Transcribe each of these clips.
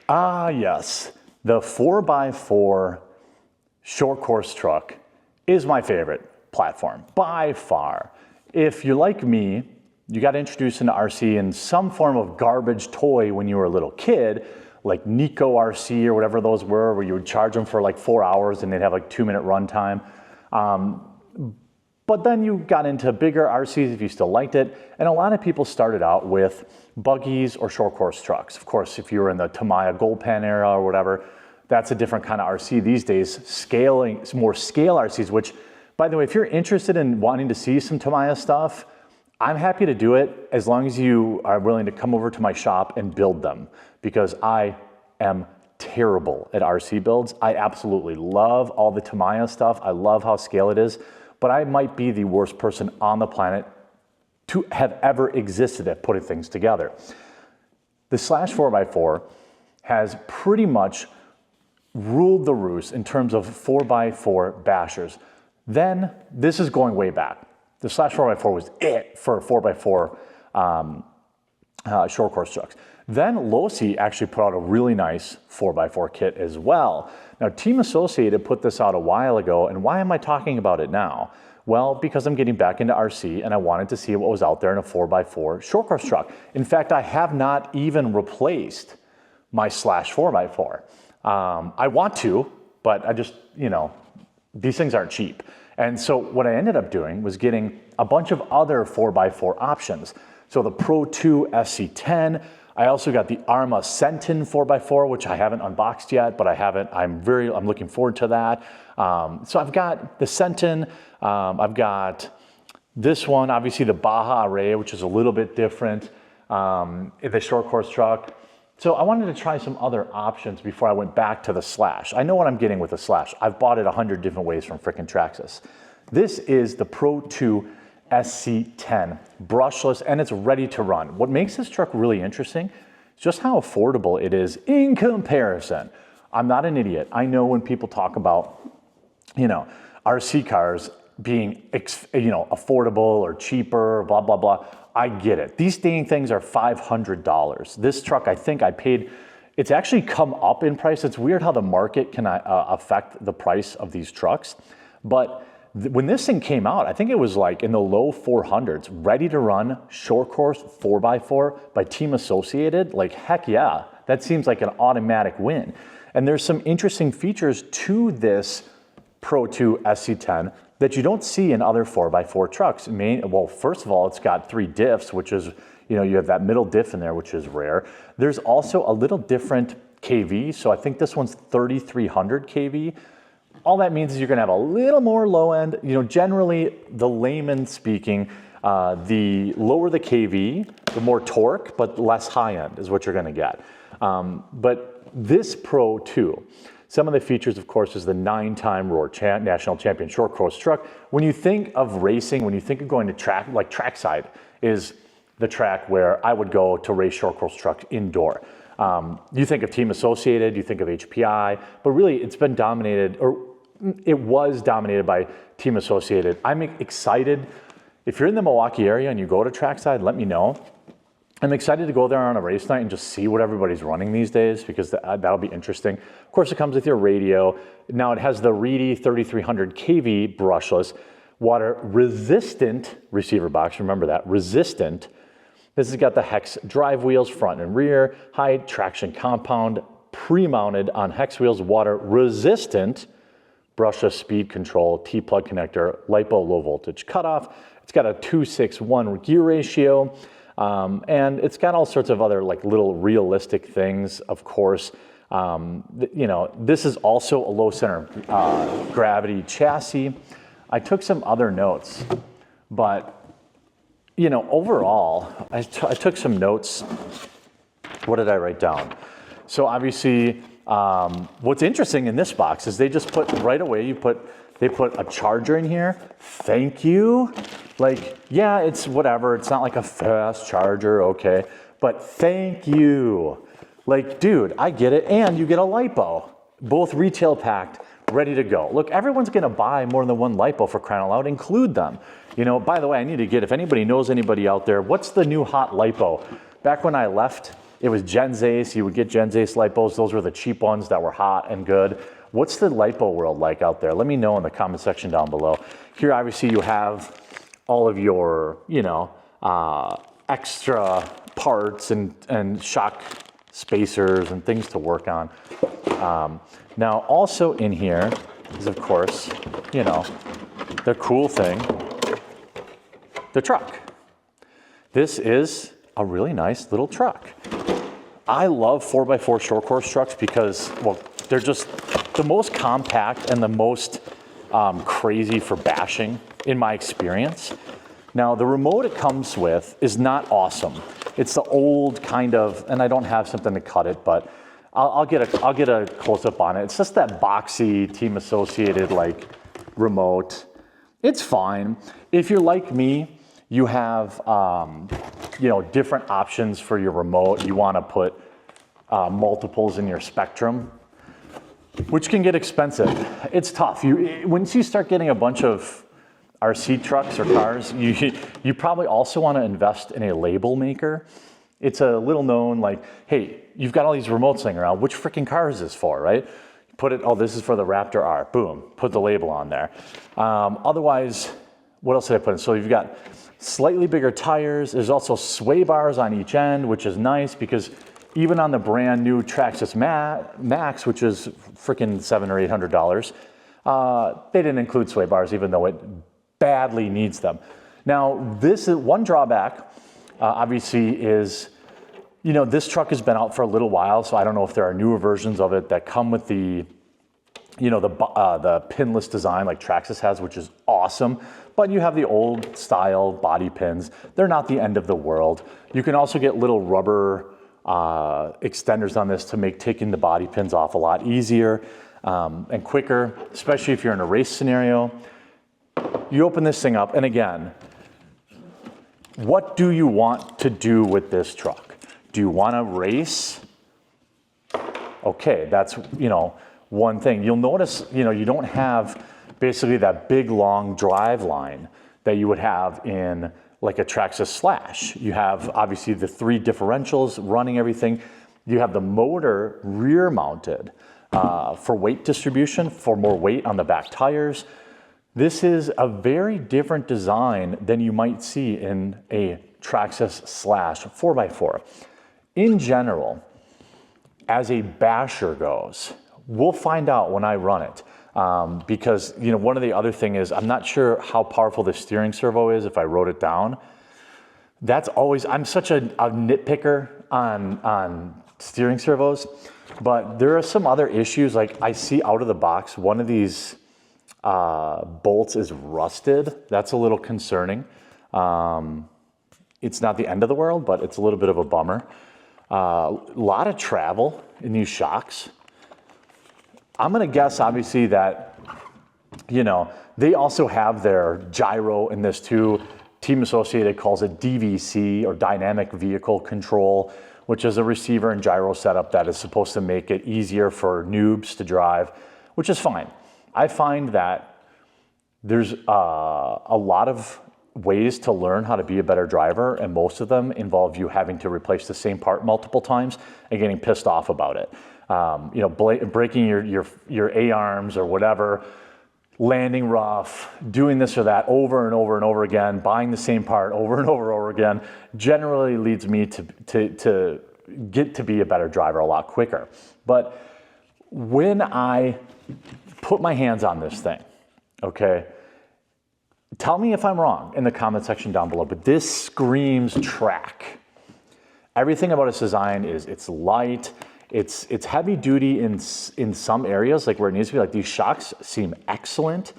Ah, yes. The 4x4 short course truck is my favorite platform by far. If you're like me, you got introduced into RC in some form of garbage toy when you were a little kid, like Nico RC or whatever those were, where you would charge them for like 4 hours and they'd have like 2-minute run time. But then you got into bigger RCs if you still liked it. And a lot of people started out with buggies or short course trucks. Of course, if you were in the Tamiya Gold Pan era or whatever, that's a different kind of RC these days. Scaling, more scale RCs, which, by the way, if you're interested in wanting to see some Tamiya stuff, I'm happy to do it as long as you are willing to come over to my shop and build them, because I am terrible at RC builds. I absolutely love all the Tamiya stuff. I love how scale it is, but I might be the worst person on the planet to have ever existed at putting things together. The Slash 4x4 has pretty much ruled the roost in terms of 4x4 bashers. Then, this is going way back. The Slash 4x4 was it for 4x4 short course trucks. Then Losi actually put out a really nice 4x4 kit as well. Now, Team Associated put this out a while ago, and why am I talking about it now? Well, because I'm getting back into RC and I wanted to see what was out there in a 4x4 short course truck. In fact, I have not even replaced my Slash 4x4. I want to, but I just, these things aren't cheap. And so what I ended up doing was getting a bunch of other 4x4 options. So the Pro 2 SC10, I also got the Arma Sentin 4x4, which I haven't unboxed yet, but I'm looking forward to that. So I've got the Sentin, I've got this one, obviously the Baja Array, which is a little bit different, the short course truck. So I wanted to try some other options before I went back to the Slash. I know what I'm getting with the Slash. I've bought it 100 different ways from frickin' Traxxas. This is the Pro 2 SC10, brushless, and it's ready to run. What makes this truck really interesting is just how affordable it is in comparison. I'm not an idiot. I know when people talk about, RC cars being, affordable or cheaper, blah, blah, blah. I get it. These dang things are $500. This truck, I think I paid, it's actually come up in price. It's weird how the market can affect the price of these trucks. But when this thing came out, I think it was like in the low 400s, ready to run, short course 4x4 by Team Associated. Like, heck yeah, that seems like an automatic win. And there's some interesting features to this Pro 2 SC10 that you don't see in other 4x4 trucks. Well, first of all, it's got 3 diffs, which is, you have that middle diff in there, which is rare. There's also a little different KV. So I think this one's 3,300 KV. All that means is you're gonna have a little more low end. Generally, the layman speaking, the lower the KV, the more torque, but less high end is what you're gonna get. But this Pro 2, some of the features, of course, is the 9-time Roar National Champion short course truck. When you think of racing, when you think of going to track, like Trackside is the track where I would go to race short course truck indoor. You think of Team Associated, you think of HPI, but really it's been dominated, or it was dominated by Team Associated. I'm excited. If you're in the Milwaukee area and you go to Trackside, let me know. I'm excited to go there on a race night and just see what everybody's running these days, because that'll be interesting. Of course, it comes with your radio. Now it has the Reedy 3300 kV brushless, water resistant receiver box. Remember that, resistant. This has got the hex drive wheels, front and rear, high traction compound, pre-mounted on hex wheels, water resistant, brushless speed control, T-plug connector, LiPo low voltage cutoff. It's got a 2:6:1 gear ratio. And it's got all sorts of other like little realistic things, of course. This is also a low center gravity chassis. I took some other notes, but overall, I took some notes. What did I write down? So obviously, what's interesting in this box is they just put right away, they put a charger in here. Thank you. Like, yeah, it's whatever. It's not like a fast charger, okay. But thank you. Like, dude, I get it. And you get a LiPo, both retail packed, ready to go. Look, everyone's gonna buy more than one LiPo, for crying out loud, include them. By the way, I need to get, if anybody knows anybody out there, what's the new hot LiPo? Back when I left it was Genzace. You would get Genzace lipos. Those were the cheap ones that were hot and good. What's the lipo world like out there? Let me know in the comment section down below. Here, obviously, you have all of your, you know, extra parts and shock spacers and things to work on. Now, also in here is, of course, you know, the cool thing, the truck. This is a really nice little truck. I love 4x4 short course trucks because, well, they're just the most compact and the most crazy for bashing in my experience. Now, the remote it comes with is not awesome. It's the old kind of, and I don't have something to cut it, but I'll get a close up on it. It's just that boxy Team Associated like remote. It's fine. If you're like me, you have you know, different options for your remote. You want to put multiples in your spectrum, which can get expensive. It's tough. Once you start getting a bunch of RC trucks or cars, you probably also want to invest in a label maker. It's a little known, like, hey, you've got all these remotes laying around. Which freaking car is this for, right? Put it, oh, this is for the Raptor R. Boom, put the label on there. Otherwise, what else did I put in? So you've got slightly bigger tires. There's also sway bars on each end, which is nice because even on the brand new Traxxas Max, which is freaking $700 or $800, they didn't include sway bars, even though it badly needs them. Now, this is one drawback, obviously, is, you know, this truck has been out for a little while, so I don't know if there are newer versions of it that come with the, you know, the pinless design like Traxxas has, which is awesome. But you have the old style body pins. They're not the end of the world. You can also get little rubber extenders on this to make taking the body pins off a lot easier and quicker, especially if you're in a race scenario. You open this thing up, and again, what do you want to do with this truck? Do you want to race? Okay, that's, you know, one thing. You'll notice, you know, you don't have basically that big long drive line that you would have in like a Traxxas Slash. You have obviously the 3 differentials running everything. You have the motor rear mounted for weight distribution, for more weight on the back tires. This is a very different design than you might see in a Traxxas Slash 4x4. In general, as a basher goes, we'll find out when I run it. Because, you know, one of the other thing is, I'm not sure how powerful the steering servo is if I wrote it down. That's always, I'm such a nitpicker on steering servos, but there are some other issues. Like I see out of the box, one of these bolts is rusted. That's a little concerning. It's not the end of the world, but it's a little bit of a bummer. A lot of travel in these shocks. I'm gonna guess obviously that, you know, they also have their gyro in this too. Team Associated calls it DVC, or Dynamic Vehicle Control, which is a receiver and gyro setup that is supposed to make it easier for noobs to drive, which is fine. I find that there's a lot of ways to learn how to be a better driver, and most of them involve you having to replace the same part multiple times and getting pissed off about it. You know, breaking your A-arms or whatever, landing rough, doing this or that over and over and over again, buying the same part over and over again, generally leads me to get to be a better driver a lot quicker. But when I put my hands on this thing, okay, tell me if I'm wrong in the comment section down below, but this screams track. Everything about its design is, it's light, it's heavy duty in some areas, like where it needs to be. Like these shocks seem excellent,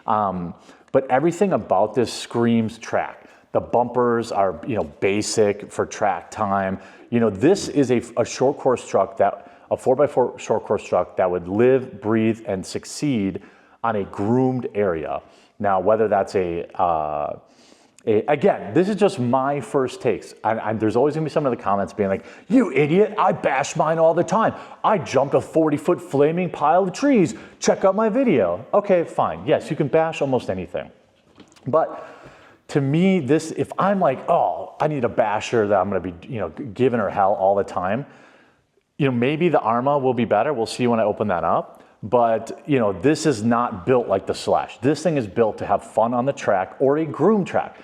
but everything about this screams track. The bumpers are, you know, basic for track time. You know, this is a short course truck, that a 4x4 short course truck that would live, breathe, and succeed on a groomed area. Now, whether that's again, this is just my first takes. And there's always gonna be some of the comments being like, you idiot, I bash mine all the time. I jumped a 40-foot flaming pile of trees. Check out my video. Okay, fine. Yes, you can bash almost anything. But to me, this, if I'm like, oh, I need a basher that I'm going to be, you know, giving her hell all the time, you know, maybe the Arma will be better. We'll see when I open that up. But, you know, this is not built like the Slash. This thing is built to have fun on the track or a groom track.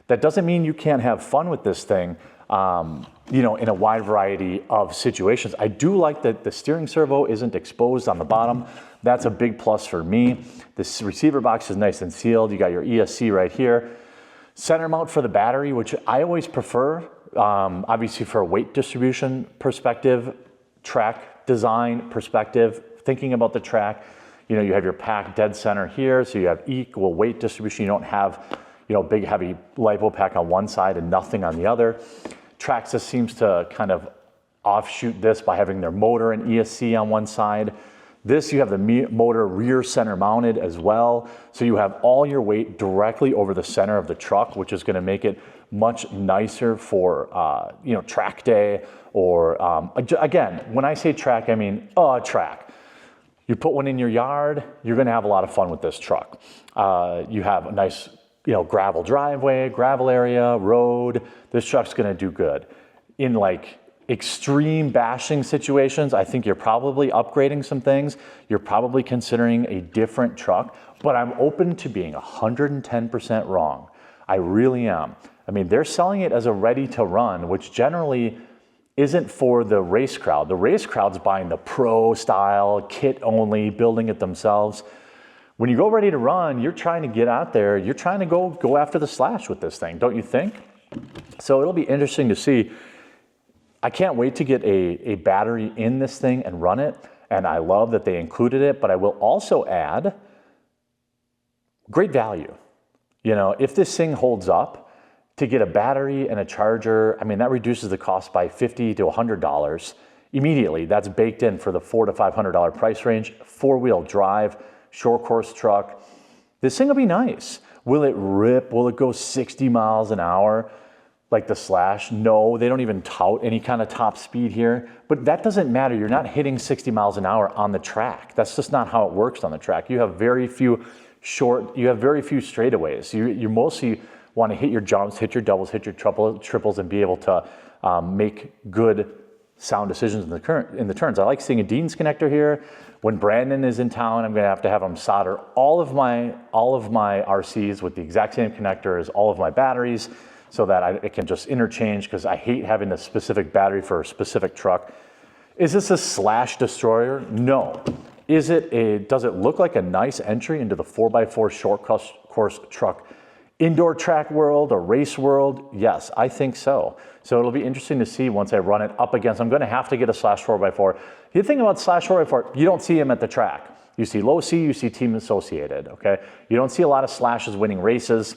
That doesn't mean you can't have fun with this thing, you know, in a wide variety of situations. I do like that the steering servo isn't exposed on the bottom. That's a big plus for me. This receiver box is nice and sealed. You got your ESC right here. Center mount for the battery, which I always prefer, obviously for a weight distribution perspective, track design perspective, thinking about the track. You know, you have your pack dead center here, so you have equal weight distribution. You don't have, you know, big heavy lipo pack on one side and nothing on the other. Traxxas seems to kind of offshoot this by having their motor and ESC on one side. This, you have the motor rear center mounted as well. So you have all your weight directly over the center of the truck, which is gonna make it much nicer for, you know, track day or, again, when I say track, I mean a track. You put one in your yard, you're gonna have a lot of fun with this truck. You have a nice, you know, gravel driveway, gravel area, road. This truck's gonna do good. In like extreme bashing situations, I think you're probably upgrading some things. You're probably considering a different truck, but I'm open to being 110% wrong. I really am. I mean, they're selling it as a ready to run, which generally isn't for the race crowd. The race crowd's buying the pro style, kit only, building it themselves. When you go ready to run, you're trying to get out there, you're trying to go after the Slash with this thing, don't you think? So it'll be interesting to see. I can't wait to get a battery in this thing and run it, and I love that they included it, but I will also add great value. You know, if this thing holds up, to get a battery and a charger, I mean, that reduces the cost by $50 to $100 immediately. That's baked in for the $400 to $500 price range, 4-wheel drive, short course truck. This thing will be nice. Will it rip? Will it go 60 miles an hour like the Slash? No, they don't even tout any kind of top speed here, but that doesn't matter. You're not hitting 60 miles an hour on the track. That's just not how it works on the track. You have very few straightaways. You mostly want to hit your jumps, hit your doubles, hit your triples, and be able to make good sound decisions in the turns. I like seeing a Dean's connector here. When Brandon is in town, I'm going to have him solder all of my RCs with the exact same connector as all of my batteries, so that it can just interchange, because I hate having a specific battery for a specific truck. Is this a Slash destroyer? No. Does it look like a nice entry into the 4x4 short course truck indoor track world or race world? Yes, I think so. So it'll be interesting to see once I run it up against. I'm going to have to get a Slash 4x4. The thing about Slash 4x4, you don't see them at the track. You see low C, you see team associated, okay? You don't see a lot of Slashes winning races,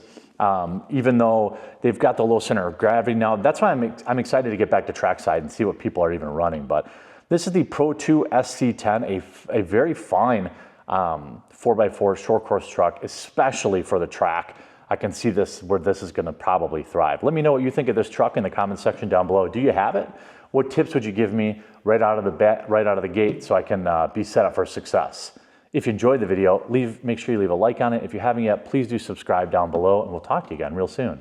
even though they've got the low center of gravity now. That's why I'm excited to get back to trackside and see what people are even running. But this is the Pro 2 SC10, a very fine 4x4 short course truck, especially for the track. I can see where this is going to probably thrive. Let me know what you think of this truck in the comment section down below. Do you have it? What tips would you give me right out of the gate so I can be set up for success? If you enjoyed the video, make sure you leave a like on it. If you haven't yet, please do subscribe down below, and we'll talk to you again real soon.